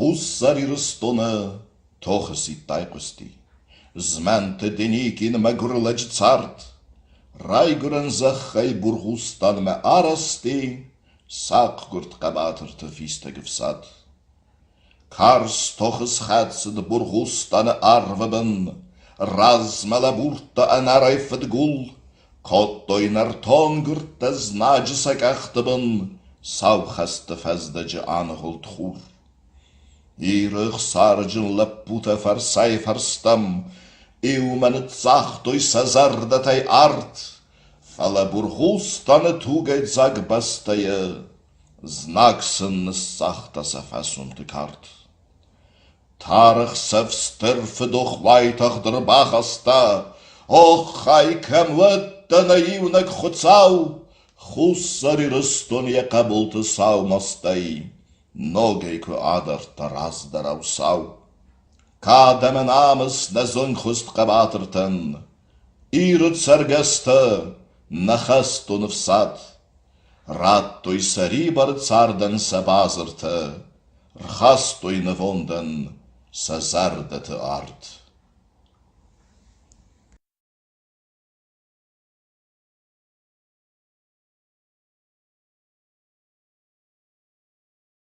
Хуссар ирыстона тохаси тайқысти. Зманты деникин магурлач царт. Райгуран захай бургустан ма арасти. Сақ гурт қабатырты фистагів сад. Карс тохыс хатсыд бургустан арвабын. Размала бурта анарай фадгул. Коттойнар тонгыртта знажы сакақтыбын. Савхасты фаздажы анғыл тхур. Ирых саржын лаппута фарсай фарстам. Иуманы цахтой сазардатай арт. Фала бургустаны тугай заг бастая. Знаксын сахтаса фасунты карт. Тарых савстырфы дохвайтахдыр бахаста. Ох, хайкам ватта наивнак хуцау. Хуссари рыстон яка болты саумастай. Ногейку адарта раздарау сау. Кадамен амыс на зонхуст қабатыртын. Ирыт саргаста нахастун в сад. Раттой сари бар цардан сабазырты. Рхастой навондан сазардаты арт.